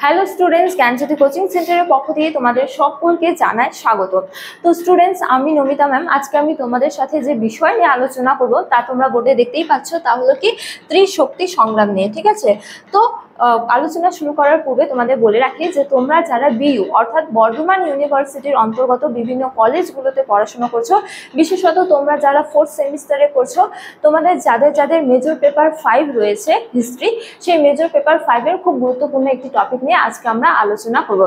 Hello students, জ্ঞানজ্যোতি coaching সেন্টারের পক্ষ থেকে তোমাদের সকলকে জানাই স্বাগত। তো স্টুডেন্টস, আমি নমিতা ম্যাম। আজকে আমি তোমাদের সাথে যে বিষয় নিয়ে আলোচনা করব তা তোমরা বোর্ডে দেখতেই পাচ্ছ, তা হলো কি ত্রিশক্তি সংগ্রাম নিয়ে। ঠিক আছে, তো আলোচনা শুরু করার পূর্বে তোমাদের বলে রাখি যে তোমরা যারা বিইউ অর্থাৎ বর্ধমান ইউনিভার্সিটির অন্তর্গত বিভিন্ন কলেজগুলোতে পড়াশোনা করছো, বিশেষত তোমরা যারা 4th সেমিস্টারে করছো, তোমাদের যাদের মেজর পেপার 5 রয়েছে হিস্ট্রি, সেই মেজর পেপার 5 এর খুব গুরুত্বপূর্ণ একটি টপিক নিয়ে আজকে আমরা আলোচনা করব।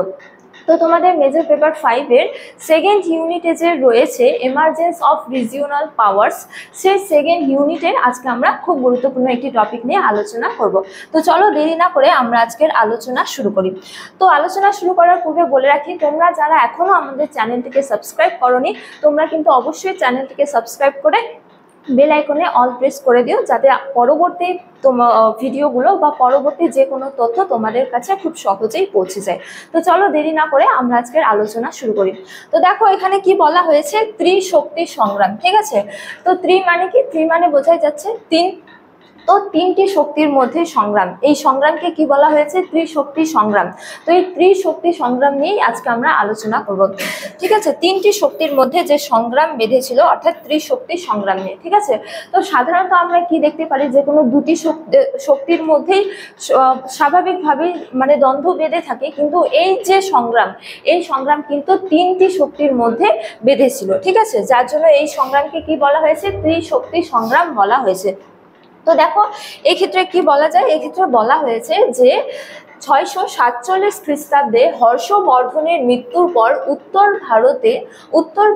তো তোমাদের মেজর পেপার 5 এর সেকেন্ড ইউনিটে যে রয়েছে এমার্জেন্স অফ রিজিওনাল পাওয়ার্স, সেই সেকেন্ড ইউনিটের আজকে আমরা খুব গুরুত্বপূর্ণ একটি টপিক নিয়ে আলোচনা করব। তো চলো দেরি না করে আমরা আজকের আলোচনা শুরু করি। তো আলোচনা শুরু করার পূর্বে বলে রাখি, তোমরা যারা এখনো আমাদের চ্যানেলটিকে সাবস্ক্রাইব করোনি, তোমরা কিন্তু অবশ্যই চ্যানেলটিকে সাবস্ক্রাইব করে বেল আইকনে অল প্রেস করে দিও, যাতে পরবর্তী ভিডিওগুলো বা পরবর্তী যে কোনো তথ্য তোমাদের কাছে খুব সহজেই পৌঁছে যায়। তো চলো দেরি না করে আমরা আজকের আলোচনা শুরু করি। তো দেখো এখানে কি বলা হয়েছে, ত্রিশক্তি সংগ্রাম। ঠিক আছে, তো মানে কি? মানে বোঝাই যাচ্ছে তিন। তো তিনটি শক্তির মধ্যে সংগ্রাম, এই সংগ্রামকে কি বলা হয়েছে? ত্রিশক্তি সংগ্রাম। তো এই ত্রিশক্তি সংগ্রাম নিয়েই আজকে আমরা আলোচনা করব। ঠিক আছে, তিনটি শক্তির মধ্যে যে সংগ্রাম বেঁধেছিল অর্থাৎ ত্রিশক্তি সংগ্রাম নিয়ে। ঠিক আছে, তো সাধারণত আমরা কি দেখতে পারি, যে কোনো দুটি শক্তির মধ্যেই স্বাভাবিকভাবেই মানে দ্বন্দ্ব বেঁধে থাকে, কিন্তু এই যে সংগ্রাম, এই সংগ্রাম কিন্তু তিনটি শক্তির মধ্যে বেঁধেছিল। ঠিক আছে, যার জন্য এই সংগ্রামকে কি বলা হয়েছে? ত্রিশক্তি সংগ্রাম বলা হয়েছে। তো দেখো এক্ষেত্রে কি বলা যায়, এক্ষেত্রে বলা হয়েছে যে 647 খ্রিস্টাব্দে হর্ষবর্ধনের মৃত্যুর পর উত্তর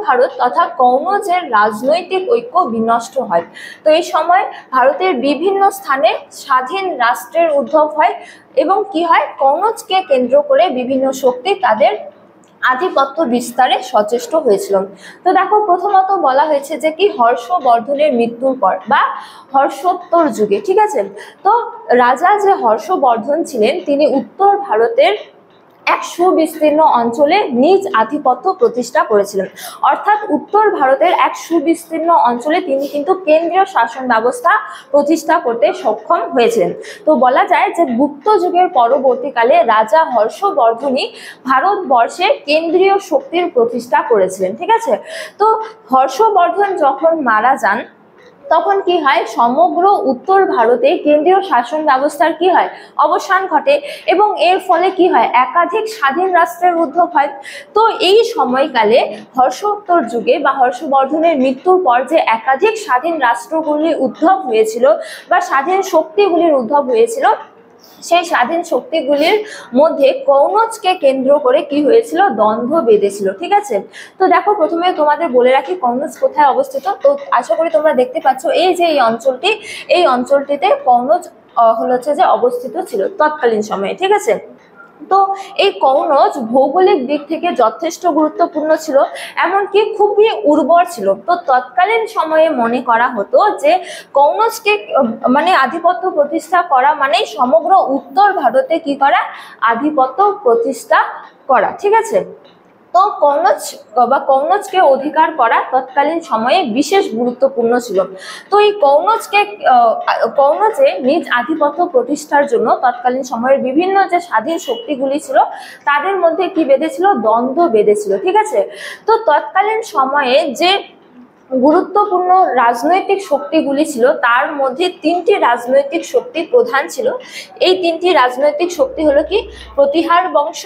ভারত তথা কনৌজের রাজনৈতিক ঐক্য বিনষ্ট হয়। তো এই সময় ভারতের বিভিন্ন স্থানে স্বাধীন রাষ্ট্রের উদ্ভব হয় এবং কি হয়, কনৌজকে কেন্দ্র করে বিভিন্ন শক্তি তাদের আধিপত্য বিস্তারে সচেষ্ট হয়েছিল। তো দেখো প্রথমত বলা হয়েছে যে কি, হর্ষবর্ধনের মৃত্যুর পর বা হর্ষোত্তর যুগে। ঠিক আছে, তো রাজা যে হর্ষবর্ধন ছিলেন, তিনি উত্তর ভারতের এক সুবিস্তীর্ণ অঞ্চলে নিজ আধিপত্য প্রতিষ্ঠা করেছিলেন। অর্থাৎ উত্তর ভারতের এক সুবিস্তীর্ণ অঞ্চলে তিনি কিন্তু কেন্দ্রীয় শাসন ব্যবস্থা প্রতিষ্ঠা করতে সক্ষম হয়েছিলেন। তো বলা যায় যে গুপ্ত যুগের পরবর্তীকালে রাজা হর্ষবর্ধনই ভারতবর্ষে কেন্দ্রীয় শক্তির প্রতিষ্ঠা করেছিলেন। ঠিক আছে, তো হর্ষবর্ধন যখন মারা যান, তখন কি হয়, সমগ্র উত্তর ভারতে কেন্দ্রীয় শাসন ব্যবস্থার কি হয়, অবসান ঘটে এবং এর ফলে কি হয়, একাধিক স্বাধীন রাষ্ট্রের উদ্ভব হয়। তো এই সময়কালে হর্ষোত্তর যুগে বা হর্ষবর্ধনের মৃত্যুর পর যে একাধিক স্বাধীন রাষ্ট্রগুলির উদ্ভব হয়েছিল বা স্বাধীন শক্তিগুলির উদ্ভব হয়েছিল, সেই স্বাধীন শক্তিগুলির মধ্যে কনৌজকে কেন্দ্র করে কি হয়েছিল, দ্বন্দ্ব বেঁধেছিল। ঠিক আছে, তো দেখো প্রথমে তোমাদের বলে রাখি কনৌজ কোথায় অবস্থিত। তো আশা করি তোমরা দেখতে পাচ্ছ এই যে এই অঞ্চলটিতে কনৌজ হচ্ছে যে অবস্থিত ছিল তৎকালীন সময়ে। ঠিক আছে, তো এই কনৌজ ভৌগোলিক দিক থেকে যথেষ্ট গুরুত্বপূর্ণ ছিল, এমনকি খুবই উর্বর ছিল। তো তৎকালীন সময়ে মনে করা হতো যে কনৌজকে মানে আধিপত্য প্রতিষ্ঠা করা মানে সমগ্র উত্তর ভারতে কি করা, আধিপত্য প্রতিষ্ঠা করা। ঠিক আছে, তো কনৌজকে অধিকার করা তৎকালীন সময়ে বিশেষ গুরুত্বপূর্ণ ছিল। তো এই কনৌজে নিজ আধিপত্য প্রতিষ্ঠার জন্য তৎকালীন সময়ের বিভিন্ন যে স্বাধীন শক্তিগুলি ছিল, তাদের মধ্যে কি বেঁধেছিল, দ্বন্দ্ব বেঁধেছিল। ঠিক আছে, তো তৎকালীন সময়ে যে গুরুত্বপূর্ণ রাজনৈতিক শক্তিগুলি ছিল, তার মধ্যে তিনটি রাজনৈতিক শক্তি প্রধান ছিল। এই তিনটি রাজনৈতিক শক্তি হলো কি, প্রতিহার বংশ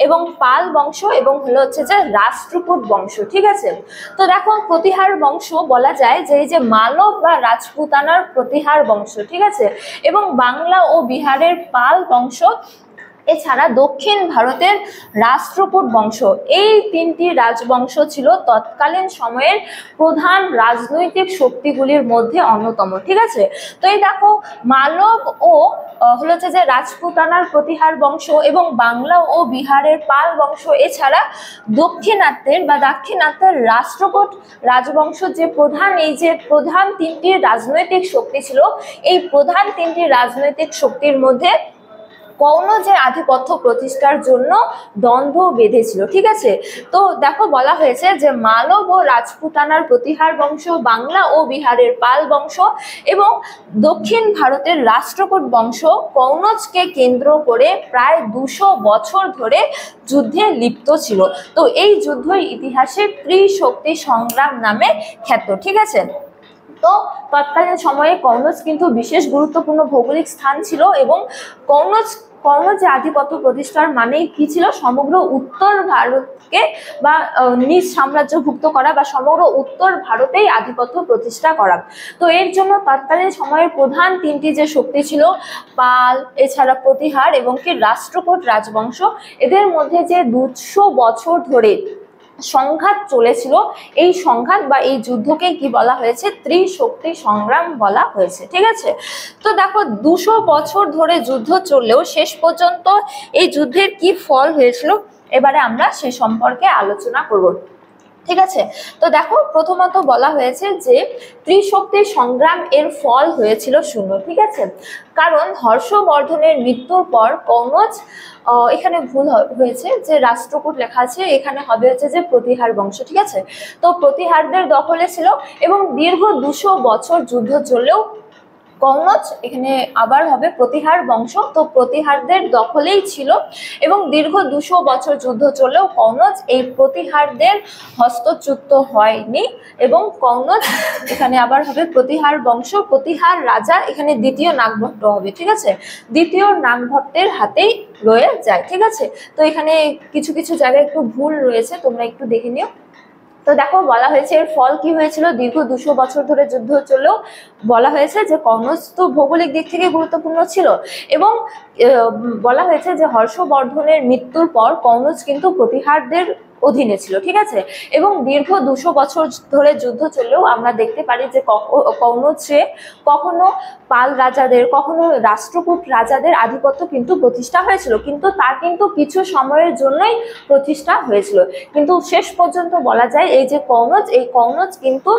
এবং পাল বংশ এবং হচ্ছে যে রাষ্ট্রকূট বংশ। ঠিক আছে, তো দেখো প্রতিহার বংশ বলা যায় যে এই যে মালব বা রাজপুতানার প্রতিহার বংশ। ঠিক আছে, এবং বাংলা ও বিহারের পাল বংশ, এছাড়া দক্ষিণ ভারতের রাষ্ট্রকূট বংশ, এই তিনটি রাজবংশ ছিল তৎকালীন সময়ের প্রধান রাজনৈতিক শক্তিগুলির মধ্যে অন্যতম। ঠিক আছে, তো এই দেখো মালব ও হচ্ছে যে রাজপুতানার প্রতিহার বংশ এবং বাংলা ও বিহারের পাল বংশ, এছাড়া দাক্ষিণাত্যের রাষ্ট্রকূট রাজবংশ, যে প্রধান তিনটি রাজনৈতিক শক্তি ছিল, এই প্রধান তিনটি রাজনৈতিক শক্তির মধ্যে কনৌজের আধিপত্য প্রতিষ্ঠার জন্য দ্বন্দ্ব বেঁধেছিল। ঠিক আছে, তো দেখো বলা হয়েছে যে মালব ও রাজপুতানার প্রতিহার বংশ, বাংলা ও বিহারের পাল বংশ এবং দক্ষিণ ভারতের রাষ্ট্রকূট বংশ কনৌজকে কেন্দ্র করে প্রায় 200 বছর ধরে যুদ্ধে লিপ্ত ছিল। তো এই যুদ্ধ ইতিহাসে ত্রিশক্তি সংগ্রাম নামে খ্যাত। ঠিক আছে, তো তৎকালীন সময়ে কনৌজ কিন্তু বিশেষ গুরুত্বপূর্ণ ভৌগোলিক স্থান ছিল এবং কনৌজে আধিপত্য প্রতিষ্ঠার মানেই কি ছিল, সমগ্র উত্তর ভারতকে বা নিজ সাম্রাজ্যভুক্ত করা বা সমগ্র উত্তর ভারতেই আধিপত্য প্রতিষ্ঠা করা। তো এর জন্য তৎকালীন সময়ের প্রধান তিনটি যে শক্তি ছিল, পাল, এছাড়া প্রতিহার এবং কি রাষ্ট্রকূট রাজবংশ, এদের মধ্যে যে 200 বছর ধরে সংঘাত চলেছিল, এই সংঘাত বা এই যুদ্ধকে কি বলা হয়েছে, ত্রিশক্তি সংগ্রাম বলা হয়েছে। ঠিক আছে, তো দেখো 200 বছর ধরে যুদ্ধ চললেও শেষ পর্যন্ত এই যুদ্ধের কি ফল হয়েছিল, এবারে আমরা সে সম্পর্কে আলোচনা করব। ঠিক আছে, তো দেখো প্রথমত বলা হয়েছে যে ত্রিশক্তি সংগ্রাম এর ফল হয়েছিল শূন্য। ঠিক আছে, কারণ হর্ষবর্ধনের মৃত্যুর পর কনৌজ, এখানে ভুল হয়েছে যে রাষ্ট্রকূট লেখা আছে, এখানে হবে হচ্ছে যে প্রতিহার বংশ। ঠিক আছে, তো প্রতিহারদের দখলে ছিল এবং দীর্ঘ 200 বছর যুদ্ধ চললেও কনৌজ, এখানে আবার হবে প্রতিহার বংশ, তো প্রতিহারদের দখলেই ছিল এবং দীর্ঘ 200 বছর যুদ্ধ চললেও কনৌজ এই প্রতিহারদের হস্তচ্যুত হয়নি এবং কনৌজ, এখানে আবার হবে প্রতিহার বংশ, প্রতিহার রাজা, এখানে দ্বিতীয় নাগভট্ট হবে। ঠিক আছে, দ্বিতীয় নাগভট্টের হাতেই রয়ে যায়। ঠিক আছে, তো এখানে কিছু কিছু জায়গায় একটু ভুল রয়েছে, তোমরা একটু দেখে নিও। তো দেখো বলা হয়েছে এর ফল কি হয়েছিল, দীর্ঘ 200 বছর ধরে যুদ্ধ চললেও বলা হয়েছে যে কনৌজ তো ভৌগোলিক দিক থেকে গুরুত্বপূর্ণ ছিল এবং বলা হয়েছে যে হর্ষবর্ধনের মৃত্যুর পর কনৌজ কিন্তু প্রতিহারদের অধীনে ছিল। ঠিক আছে, এবং দীর্ঘ 200 বছর ধরে যুদ্ধ চললেও আমরা দেখতে পারি যে কনৌজে কখনো পাল রাজাদের, কখনো রাষ্ট্রকূট রাজাদের আধিপত্য কিন্তু প্রতিষ্ঠা হয়েছিল, কিন্তু তা কিন্তু কিছু সময়ের জন্যই প্রতিষ্ঠা হয়েছিল, কিন্তু শেষ পর্যন্ত বলা যায় এই যে কনৌজ, এই কনৌজ কিন্তু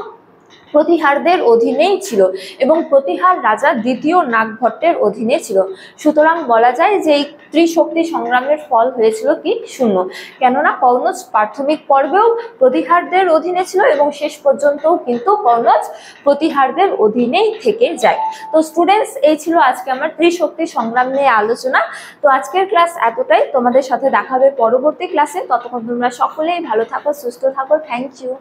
প্রতিহারদের অধীনেই ছিল এবং প্রতিহার রাজা দ্বিতীয় নাগভট্টের অধীনে ছিল। সুতরাং বলা যায় যে এই ত্রিশক্তি সংগ্রামের ফল হয়েছিল কি শূন্য, কেননা কনৌজ প্রাথমিক পর্বেও প্রতিহারদের অধীনে ছিল এবং শেষ পর্যন্তও কিন্তু কনৌজ প্রতিহারদের অধীনেই থেকে যায়। তো স্টুডেন্টস, এই ছিল আজকে আমার ত্রিশক্তি সংগ্রাম নিয়ে আলোচনা। তো আজকের ক্লাস এতটাই, তোমাদের সাথে দেখা হবে পরবর্তী ক্লাসে। ততক্ষণ তোমরা সকলেই ভালো থাকো, সুস্থ থাকো। Thank you.